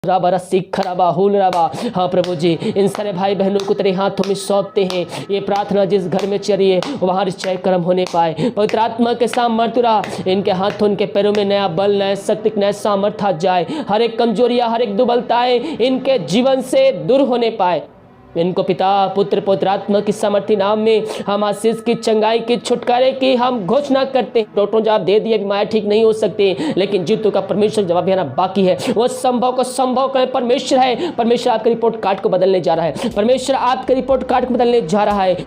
रबा रस्सी खराबा हुल रबा। हाँ प्रभु जी, इन सारे भाई बहनों को तेरे हाथों में सौंपते हैं। ये प्रार्थना जिस घर में चल रही है वहाँ निश्चय कर्म होने पाए। पवित्र आत्मा के सामर्थ्य इनके हाथों उनके पैरों में नया बल, नया शक्ति, नया सामर्थ्य आ जाए। हर एक कमजोरियाँ, हर एक दुर्बलताएं इनके जीवन से दूर होने पाए। इनको पिता, पुत्र, पवित्र आत्मा की सामर्थ्य नाम में हम आशीष की, चंगाई की, छुटकारे की हम घोषणा करते हैं। डॉक्टरों जवाब दे दिए बीमारी ठीक नहीं हो सकती, लेकिन जीतों का परमेश्वर जवाब देना बाकी है। वो संभव को संभव करे परमेश्वर है। परमेश्वर आपके रिपोर्ट कार्ड को बदलने जा रहा है। परमेश्वर आपके रिपोर्ट कार्ड को बदलने जा रहा है।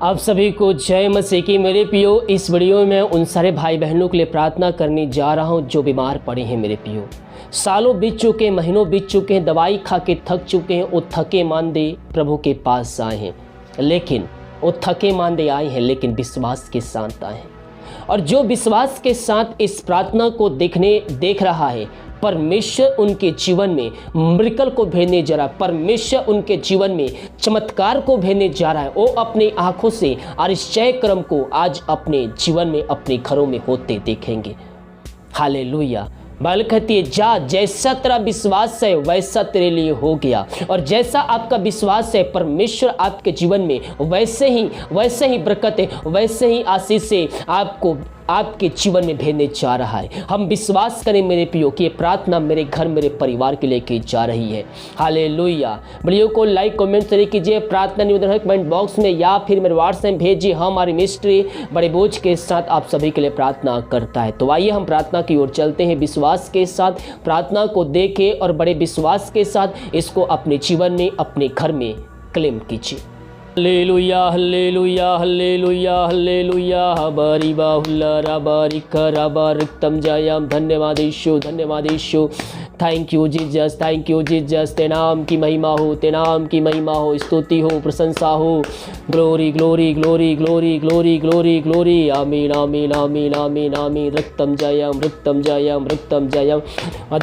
आप सभी को जय मसीह की। मेरे पियो, इस वीडियो में उन सारे भाई बहनों के लिए प्रार्थना करने जा रहा हूं जो बीमार पड़े हैं। मेरे पियो, सालों बीत चुके, महीनों बीत चुके हैं, दवाई खा के थक चुके हैं। वो थके मांदे प्रभु के पास आए हैं, लेकिन वो थके मांदे आए हैं लेकिन विश्वास के साथ आए हैं। और जो विश्वास के साथ इस प्रार्थना को देख रहा है, परमेश्वर उनके जीवन में मिरेकल को भेजने जा रहा है। परमेश्वर उनके जीवन में चमत्कार को भेजने जा रहा है। वो अपनी आंखों से आश्चर्य कर्म को आज अपने जीवन में, अपने घरों में होते देखेंगे। हालेलुया। बाइबल कहती है, जा, जैसा तेरा विश्वास है वैसा तेरे लिए हो गया। और जैसा आपका विश्वास है, परमेश्वर आपके जीवन में वैसे ही बरकत है, वैसे ही आशीष से आपको आपके जीवन में भेजने जा रहा है। हम विश्वास करें मेरे पियो कि ये प्रार्थना मेरे घर, मेरे परिवार के लिए की जा रही है। हालेलुया। वीडियो को लाइक, कमेंट जरूर कीजिए। प्रार्थना निवेदन कमेंट बॉक्स में या फिर मेरे व्हाट्सएप में भेजिए। हमारी मिस्ट्री बड़े बोझ के साथ आप सभी के लिए प्रार्थना करता है। तो आइए हम प्रार्थना की ओर चलते हैं। विश्वास के साथ प्रार्थना को देखें और बड़े विश्वास के साथ इसको अपने जीवन में, अपने घर में क्लेम कीजिए। Hallelujah, hallelujah, hallelujah, hallelujah. हबारी बाहुला रबारी करबा रिक्तम जयम। धन्यवाद यीशु, धन्यवाद यीशु। Thank you Jesus, thank you Jesus. ते नाम की महिमा हो, ते नाम की महिमा हो, स्तुति हो, प्रशंसा हो। Glory, glory, glory, glory, glory, glory, glory. आमीन, आमीन, आमीन, आमीन, आमीन। रिक्तम जयम, रिक्तम जयम, रिक्तम जयम।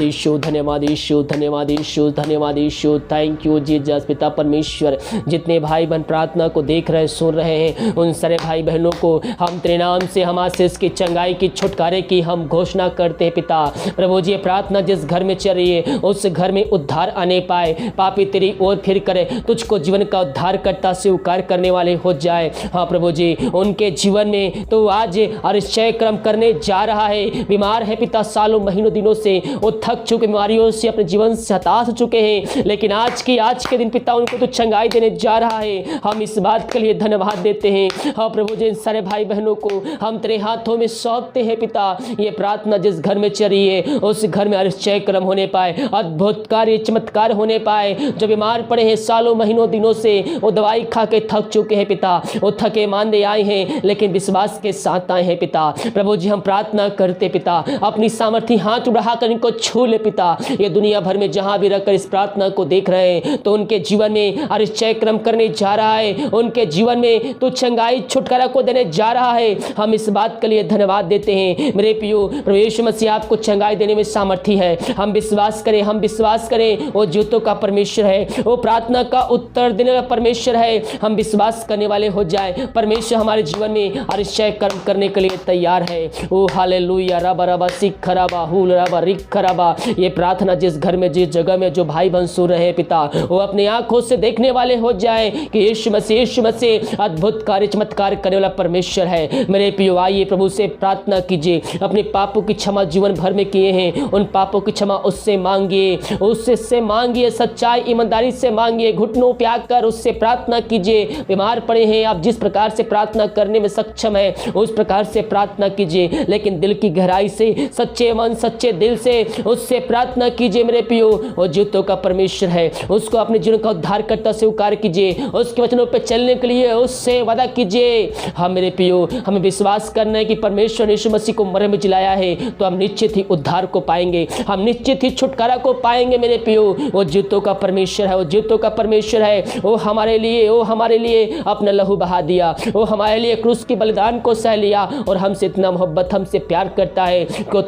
यीशु, धन्यवाद यीशु, धन्यवाद यीशु, धन्यवाद यीशु। Thank you Jesus. पिता परमेश्वर, जितने भाई बहन प्रार्थना को देख रहे, सुन रहे हैं, उन सारे भाई बहनों को हम तेरे नाम से, हम आशीष की, चंगाई की, छुटकारे की हम घोषणा करते हैं। पिता प्रभु जी, प्रार्थना जिस घर में चल रही है उस घर में उद्धार आने पाए। पापी तेरी ओर फिर करे, तुझको जीवन का उद्धार करता स्वीकार करने वाले हो जाए। हाँ प्रभु जी, उनके जीवन में तो आज आश्चर्य कर्म करने जा रहा है। बीमार है पिता, सालों महीनों दिनों से वो थक चुके, बीमारियों से अपने जीवन से हताश हो चुके हैं, लेकिन आज के दिन पिता उनको तो चंगाई देने जा रहा है। हम इस बात के लिए धन्यवाद देते हैं। हाँ प्रभु जी, सारे भाई बहनों को हम तेरे हाथों में सौंपते हैं। पिता, ये प्रार्थना जिस घर में चल रही है उस घर में आश्चर्य कर्म होने पाए, अद्भुत कार्य, चमत्कार होने पाए। जो बीमार पड़े हैं सालों महीनों दिनों से, वो दवाई खा के थक चुके हैं पिता, वो थके मांदे आए हैं लेकिन विश्वास के साथ आए हैं। पिता प्रभु जी, हम प्रार्थना करते पिता, अपनी सामर्थ्य हाथ उठाकर इनको छू ले पिता। ये दुनिया भर में जहां भी रहकर इस प्रार्थना को देख रहे हैं तो उनके जीवन में आश्चर्य कर्म करने जा रहा है। उनके जीवन में तो चंगाई, छुटकारा को देने जा रहा है। हम इस बात के लिए धन्यवाद देते हैं। मेरे पियो, प्रभु यीशु मसीह आपको चंगाई देने में सामर्थ्य है। हम विश्वास करें, हम विश्वास करें, वो जीवतों का परमेश्वर है, वो प्रार्थना का उत्तर देने वाला परमेश्वर है। हम विश्वास करने वाले हो जाए। परमेश्वर हमारे जीवन में आश्चर्य कर्म करने के लिए तैयार है। ओ हालेलुया। रबा रबा सिख खराबा हुल रबा रिक खराबा। ये प्रार्थना जिस घर में, जिस जगह में जो भाई बहन सुन रहे हैं पिता, वो अपनी आंखों से देखने वाले हो जाए कि यीशु मसीह अद्भुत कार्य, चमत्कार करने वाला परमेश्वर है। मेरे पियो, आइए प्रभु से प्रार्थना कीजिए। अपने पापों की क्षमा जीवन भर में किए हैं, उन पापों की क्षमा उससे मांगिए, उससे मांगिए, सच्चाई ईमानदारी से मांगिए, घुटनों पे आकर उससे प्रार्थना कीजिए। बीमार पड़े हैं, आप जिस प्रकार से प्रार्थना करने में सक्षम है उस प्रकार से प्रार्थना कीजिए, लेकिन दिल की गहराई से, सच्चे मन, सच्चे दिल से उससे प्रार्थना कीजिए। मेरे पियो, वो जीवतों का परमेश्वर है, उसको अपने जीवन का उद्धार करता स्वीकार कीजिए। उसके वचनों पर चलने के लिए उससे वादा कीजिए। हाँ मेरे पियो, हमें विश्वास करना है कि परमेश्वर ने यीशु मसीह को मरे में जिलाया है तो हम निश्चित ही उद्धार को पाएंगे, हम निश्चित ही छुटकारा को पाएंगे। मेरे पियो, वो जीवतों का परमेश्वर है, वो जीवतों का परमेश्वर है। वो हमारे लिए अपना लहू बहा दिया, वो हमारे लिए क्रूस की बलिदान को सह लिया और हमसे इतना मोहब्बत, हमसे प्यार करता है कि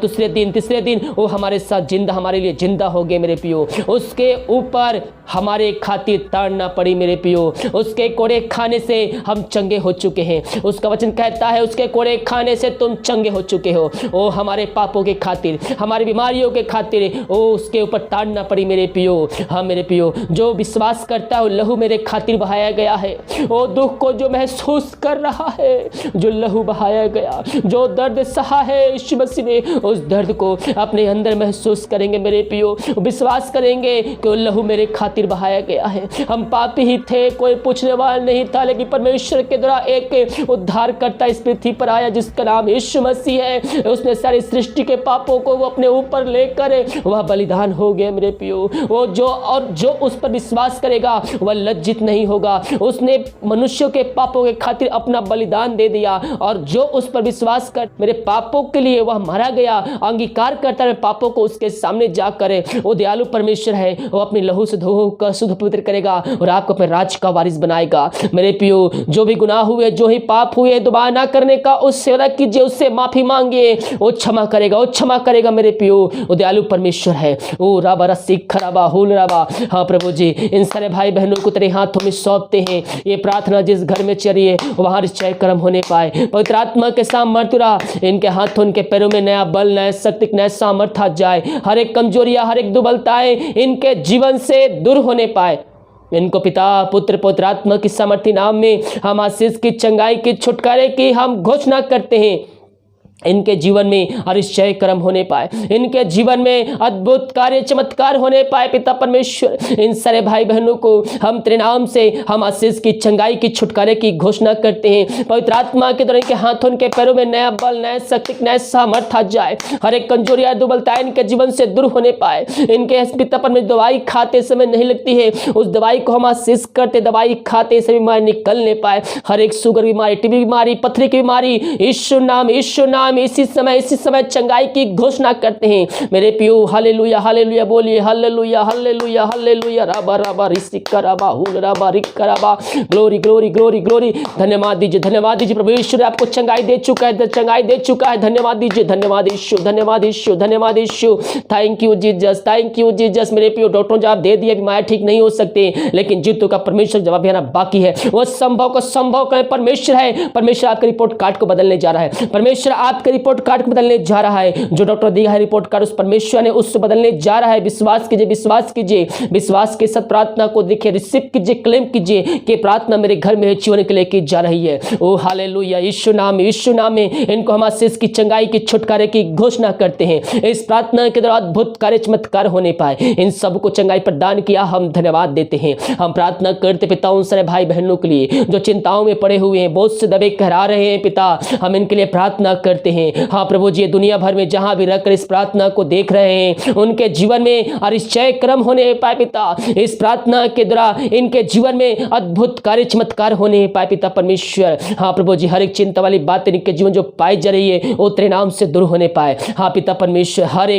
तीसरे दिन वो हमारे साथ जिंदा, हमारे लिए जिंदा हो गए। मेरे पियो, उसके ऊपर हमारे खातिर ताड़ना पड़ी। मेरे पियो, उसके कोड़े खाने से हम चंगे हो चुके हैं। उसका वचन कहता है उसके कोड़े खाने से तुम चंगे हो चुके हो। ओ हमारे पापों के खातिर, हमारी बीमारियों के खातिर ओ उसके ऊपर ताड़ ना पड़ी मेरे पियो। हाँ मेरे पियो, जो विश्वास करता है वो लहू मेरे खातिर बहाया गया है। ओ दुख को जो महसूस कर रहा है, जो लहू बहाया गया, जो दर्द सहा है यीशु मसीह ने, उस दर्द को अपने अंदर महसूस करेंगे मेरे पियो। विश्वास करेंगे कि वो लहू मेरे खातिर बहाया गया है। हम पापी ही थे, कोई पूछने वाला नहीं था, लेकिन परमेश्वर के द्वारा एक उद्धारकर्ता इस पृथ्वी पर आया जिसका नाम यीशु मसीह है। उसने सारी सृष्टि के पापों को वो अपने ऊपर लेकर वह बलिदान हो गया मेरे पियो। वो जो उस पर विश्वास करेगा वह लज्जित नहीं होगा। उसने मनुष्यों के पापों के खातिर अपना बलिदान दे दिया, और जो उस पर विश्वास कर मेरे पापों के लिए वह मारा गया, अंगीकार करता है पापों को उसके सामने जाकर, वो दयालु परमेश्वर है, वो अपनी लहू से धोकर शुद्ध पवित्र करेगा और आपको अपने राज का वारिस बनाएगा मेरे पियो। जो भी गुनाह हुए, जो ही पाप हुए, दोबारा ना करने का उससे वादा कीजिए, उससे माफी मांगिए, वो क्षमा करेगा, वो क्षमा करेगा मेरे पियो। वो दयालु परमेश्वर है। ओ राबा रस्सी खराबा हुल राबा। हाँ प्रभु जी, इन सारे भाई बहनों को तेरे हाथों में सौंपते हैं। ये प्रार्थना जिस घर में चली है वहां निश्चय कर्म होने पाए। पवित्र आत्मा के सामर्थ्य इनके हाथों, इनके पैरों में नया बल, नया शक्ति, नया सामर्थ्य आ जाए। हर एक कमजोरियां, हर एक दुर्बलताएं इनके जीवन से दूर होने पाए। इनको पिता, पुत्र, पवित्र आत्मा की सामर्थ्य नाम में हम आशीष की, चंगाई की, छुटकारे की हम घोषणा करते हैं। इनके जीवन में अतिशय कर्म होने पाए, इनके जीवन में अद्भुत कार्य, चमत्कार होने पाए पिता परमेश्वर। इन सारे भाई बहनों को हम तेरे नाम से हम आशीष की, चंगाई की, छुटकारे की घोषणा करते हैं। पवित्र आत्मा के द्वारा इनके हाथों, इनके पैरों में नया बल, नया शक्ति, नया सामर्थ्य आ जाए। हर एक कमजोरियां, दुर्बलताएं इनके जीवन से दूर होने पाए। इनके पिता परमेश्वर दवाई खाते समय नहीं लगती है, उस दवाई को हम आशीष करते, दवाई खाते से बीमारी निकलने पाए। हर एक शुगर बीमारी, टीबी बीमारी, पथरी की बीमारी, यीशु नाम, यीशु नाम, इसी समय चंगाई की घोषणा करते हैं मेरे पियो। हालेलुया, हालेलुया बोलिए, हालेलुया, हालेलुया, हालेलुया। राबा राबा रिसिका राबा हुल राबा रिका राबा। Glory, glory, glory, glory. धन्यवाद दीजिए, धन्यवाद दीजिए प्रभु यीशु आपको चंगाई दे चुका है, चंगाई दे चुका है। धन्यवाद दीजिए, धन्यवाद यीशु, धन्यवाद यीशु, धन्यवाद यीशु। Thank you Jesus, thank you Jesus. मेरे पियो, डॉक्टरों जवाब दे दिया, बीमारी ठीक नहीं हो सकते, लेकिन जितों का परमेश्वर जवाब देना बाकी है। वो संभव को संभव करें परमेश्वर है। परमेश्वर आपके रिपोर्ट कार्ड को बदलने जा रहा है। परमेश्वर आपके रिपोर्ट कार्ड को बदलने जा रहा है। जो डॉक्टर दिया है रिपोर्ट कार्ड, उस परमेश्वर ने उससे बदलने जा रहा है। विश्वास कीजिए, विश्वास कीजिए, विश्वास के साथ प्रार्थना को देखिए, रिसीव कीजिए, क्लेम कीजिए कि प्रार्थना मेरे घर में जीवन के लिए की जा रही है। ओ हालेलुया, यीशु नाम, यीशु नाम में इनको हम आशीष की, चंगाई की, छुटकारे की घोषणा करते हैं। इस प्रार्थना के द्वारा अद्भुत कार्य, चमत्कार होने पाए। इन सबको चंगाई प्रदान किया, हम धन्यवाद देते हैं। हम प्रार्थना करते पिता उन सारे भाई बहनों के लिए जो चिंताओं में पड़े हुए हैं, बहुत से दबे कहरा रहे हैं पिता, हम इनके लिए प्रार्थना करते हैं। हाँ प्रभु जी, दुनिया भर में जहां भी रहकर इस प्रार्थना को देख रहे हैं, उनके जीवन में अतिशय कर्म होने पाए पिता। इस प्रार्थना के द्वारा इनके जीवन में अद्भुत कार्य, चमत्कार होने पाए पिता परमेश्वर। हाँ प्रभु जी, हर एक चिंता वाली बात इनके जीवन जो पाई जा रही है वो तेरे नाम से दूर होने पाए। हाँ पिता परमेश्वर, हर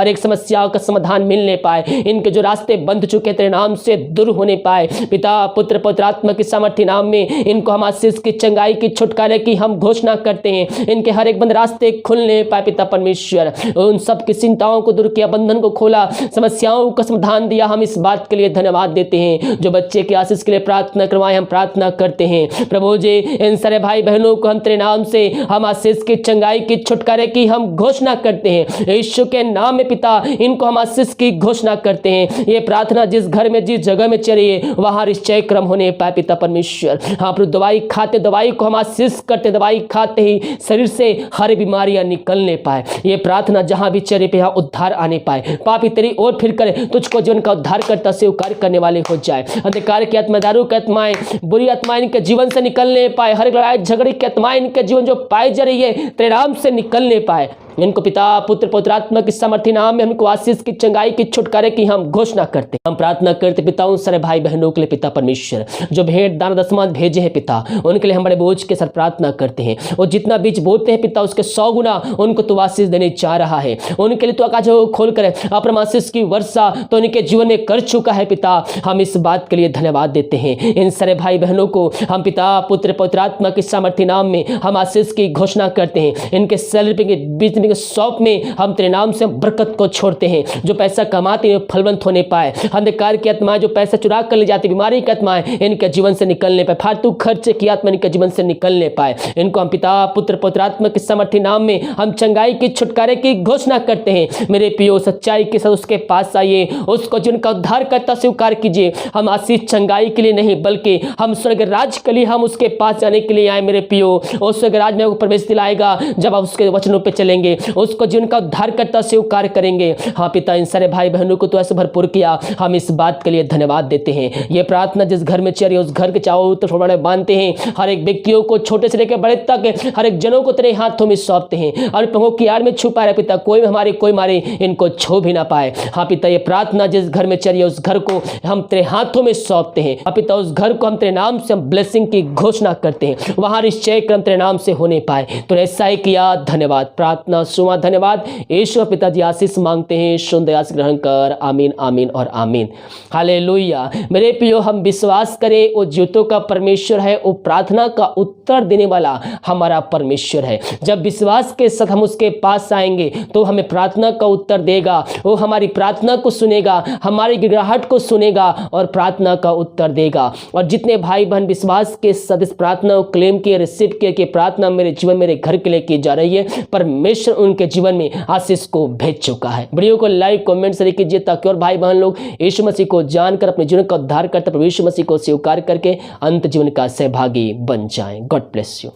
एक समस्याओं का समाधान मिलने पाए। इनके जो रास्ते बंद चुके तेरे नाम से दूर होने पाए पिता, पुत्र, पवित्र आत्मा की सामर्थ्य नाम में इनको हम आशीष की, चंगाई की, छुटकारे की हम घोषणा करते हैं। इनके हर एक बंद रास्ते खुलने पाए पिता परमेश्वर। उन सब की चिंताओं को दूर किया, बंधन को खोला, समस्याओं का समाधान दिया। हम इस बात के लिए धन्यवाद देते हैं। जो बच्चे की आशीष के लिए प्रार्थना करवाए, हम प्रार्थना करते हैं प्रभु जी। इन सारे भाई बहनों को हम तेरे नाम से हम आशीष की, चंगाई की, छुटकारे की हम घोषणा करते हैं। यीशु के नाम में पिता इनको हम आशीष की घोषणा करते हैं। ये प्रार्थना जिस घर में, जिस जगह में चलिए वहां निश्चय क्रम होने पाए पिता परमेश्वर। हाँ प्रभु, दवाई खाते, दवाई को हम आशीष करते, दवाई खाते ही शरीर से हर बीमारियां निकलने पाए। ये प्रार्थना जहां भी चले पे उद्धार आने पाए। पापी तेरी ओर फिर करे, तुझको जीवन का उद्धार करता स्वीकार करने वाले हो जाए। अंधकार की आत्मा, दारू की आत्माएं, बुरी आत्माएं इनके जीवन से निकलने पाए। हर लड़ाई झगड़े की आत्माएं इनके जीवन जो पाई जा रही है तेरे नाम से निकलने पाए। इनको पिता, पुत्र, पवित्र आत्मा की सामर्थ्य नाम में हमको आशीष की, चंगाई की, छुटकारे की हम घोषणा करते। हम प्रार्थना करते पिता उन सारे भाई बहनों के लिए पिता परमेश्वर, जो भेंट दान दशमांश भेजे हैं पिता, उनके लिए हम बड़े बोझ के साथ प्रार्थना करते हैं। और जितना बीज बोते हैं पिता, उसके 100 गुना उनको तो आशीष देने जा रहा है। उनके लिए तो आकाश खोल कर अपना आशीष की वर्षा तो उनके जीवन में कर चुका है पिता। हम इस बात के लिए धन्यवाद देते हैं। इन सारे भाई बहनों को हम पिता, पुत्र, पवित्र आत्मा की सामर्थ्य नाम में हम आशीष की घोषणा करते हैं। इनके शरीर अपने शॉप में हम तेरे नाम से बरकत को छोड़ते हैं। जो पैसा कमाते हैं फलवंत होने पाए, अंधकार की आत्माएं जो पैसा चुरा कर ले जाती, बीमारी की आत्माएं इनके जीवन से निकलने पाए, फालतू खर्चे की आत्मा इनके जीवन से निकलने पाए। इनको हम पिता पुत्र पवित्रात्मा के समर्थी नाम में हम चंगाई की छुटकारे की घोषणा करते हैं। मेरे पियो सच्चाई के साथ उसके पास आइए, उसको जिनका उद्धार करता स्वीकार कीजिए। हम आशीष चंगाई के लिए नहीं बल्कि हम स्वर्ग राज के लिए हम उसके पास जाने के लिए आए। मेरे पियो उस स्वर्ग राज में वो प्रवेश दिलाएगा जब आप उसके वचनों पे चलेंगे, उसको जिनका उद्धार करता स्वीकार करेंगे। हाँ पिता, इन सारे भाई बहनों को तो ऐसे भरपूर किया, हम इस बात के लिए धन्यवाद देते हैं। ये प्रार्थना जिस घर में चल रही है उस घर के चारों तरफ बांधते हैं। हर एक व्यक्तियों को छोटे से लेकर बड़े तक हर एक जनों को तेरे हाथों में सौंपते हैं और पंखों की आड़ में छुपा रहे पिता, कोई हमारे कोई मारे इनको छू भी ना पाए। हाँ पिता, ये प्रार्थना जिस घर में चल रही है उस घर को हम तेरे हाथों में सौंपते हैं। हाँ पिता, उस घर को हम तेरे नाम से हम ब्लेसिंग की घोषणा करते हैं, वहां निश्चय क्रम तेरे नाम से होने पाए। तो ऐसा ही किया, धन्यवाद। प्रार्थना सुना, धन्यवाद। यीशु पिताजी आशीष मांगते हैं, सुन आशीष ग्रहण कर। आमीन, आमीन और आमीन। हालेलुया। मेरे प्रियो, हम विश्वास करें वो ज्योतों का परमेश्वर है, वो प्रार्थना का उत्तर देने वाला हमारा परमेश्वर है। जब विश्वास के साथ हम उसके पास आएंगे तो हमें प्रार्थना का उत्तर देगा, वो हमारी प्रार्थना को सुनेगा, हमारी गिड़गिड़ाहट को सुनेगा और प्रार्थना का उत्तर देगा। और जितने भाई बहन विश्वास के साथ इस प्रार्थना को क्लेम किए, रिसीव किए कि प्रार्थना मेरे जीवन मेरे घर के लिए की जा रही है, परमेश्वर उनके जीवन में आशीष को भेज चुका है। वीडियो को लाइक कमेंट से कीजिए ताकि और भाई बहन लोग यीशु मसीह को जानकर अपने जीवन का उद्धार करते प्रभु यीशु मसीह को स्वीकार करके अंत जीवन का सहभागी बन जाएं। God bless you.